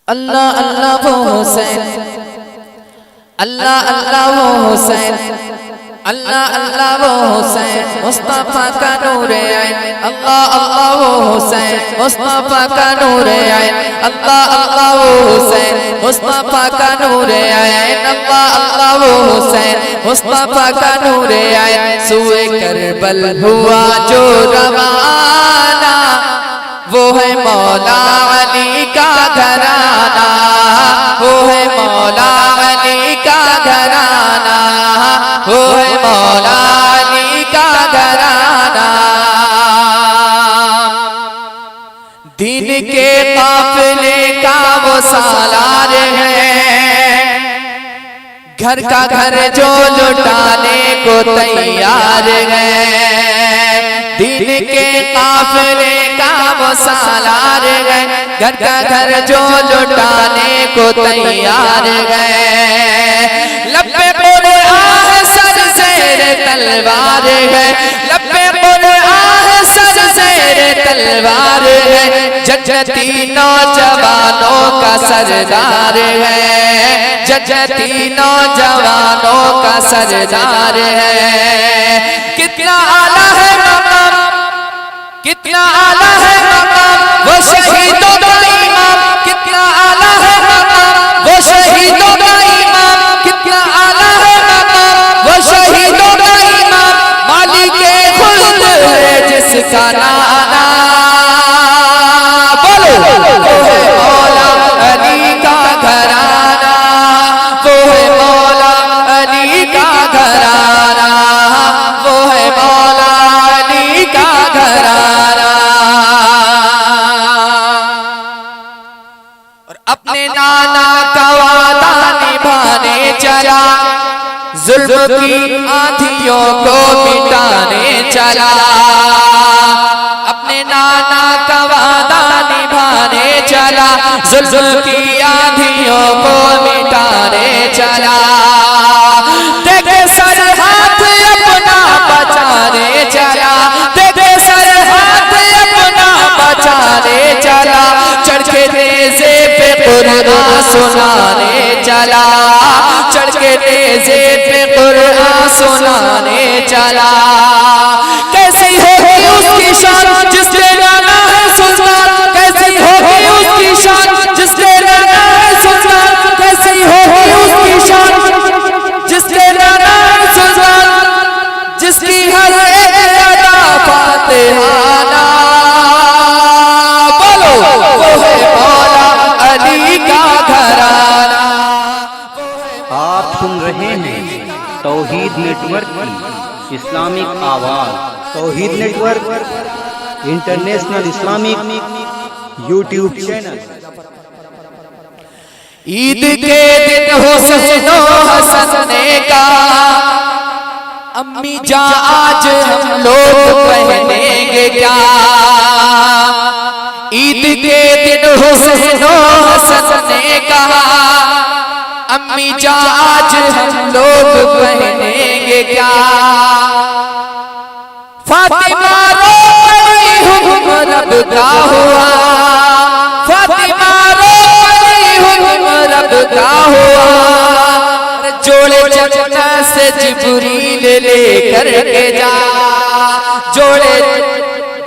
अल्लाह अल्लाह वो हुसैन, अल्लाह अल्लाह वो हुसैन, अल्लाह अल्लाह वो हुसैन मुस्तफा का नूर आइन। अल्लाह अल्लाह वो हुसैन मुस्तफा का नूर आइन। अल्लाह अल्लाह वो हुसैन मुस्तफा का नूर आइन। अल्लाह अल्लाह वो हुसैन मुस्तफा का नूर आइन। सुए करबल हुआ जो रवाना, वो है मौला अली का घराना, वो है मौला अली का घराना, वो है मौला अली का घराना। दीन के काफिले का वो सालार है, घर का घर जो लुटाने को तैयार है। दीन के काफिले का वो सालार है, घर का घर जो लुटाने को तैयार है। लब्बे बोले आह सर शेर तलवार है, लब्बे बोले आह सर शेर तलवार है। जन्नती नौजवानों का सरदार है, जन्नती नौजवानों का सरदार है। कितना आला है मकाम, कितना आला है मकाम वो शहीदों का इमाम, कितना आला है मकाम वो शहीदों का इमाम, कितना आला है मकाम वो शहीदों का इमाम। मालिके खुल्द है जिसका नाना, बोलो वो है मौला अली का घराना, वो है मौला अली का घराना, वो है मौला अली का घराना। और अपने नाना का वादा निभाने चला, जुल्म की आंधियों को मिटाने चला। अपने नाना का वादा निभाने चला, जुल्म की आंधियों को मिटाने चला। देखे सर हाथ अपना बचाने चला, देखे सर हाथ अपना बचाने चला। चढ़ के नेज़े पे कुरान सुनाने चला, चढ़ के नेज़े पे कुरान सुनाने चला। कैसी होगी उसकी शान जिसने गाना है सुल्तान, कैसी होगी उसकी शान जिसने गाना है सुल्तान, कैसी होगी उसकी शान जिसने गाना है सुल्तान, जिसकी हर एक अदा फातिहाना। बोलो वो है मौला अली का घराना। आप सुन रहे हैं तौहीद नेटवर्क की इस्लामिक आवाज़। Tauheed network international Islamic YouTube channel. Eid के दिन हुसैन हसन ने कहा, अम्मी जा आज हम लोग पहनेंगे क्या। ईद के दिन हुसैन हसन ने कहा, अम्मी जा आज हम लोग पहनेंगे क्या। फातिमा रो पड़ी हुक्म रब का हुआ, फातिमा रो पड़ी हुक्म रब का हुआ। जोड़े चचना से जिब्रील लेकर के जा, जोड़े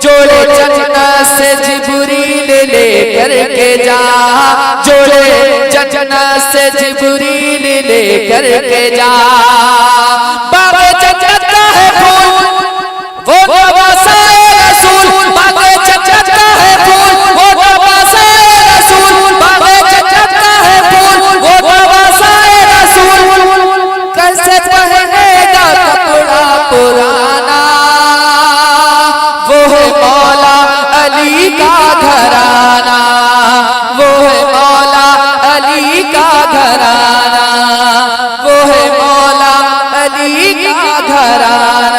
जोड़े चचना से जिब्रील लेकर के जा, जोड़े चचना से जिब्रील लेकर के जा। बाबे चचता है फूल वो नवाज़े रसूल, बाबे चचता है फूल वो नवाज़े रसूल, बाबे चचता है फूल वो नवाज़े रसूल। कैसे पहनेगा कपड़ा पुराना, वो है मौला अली का घराना, वो है मौला अली का घराना, वो है मौला अली का घराना।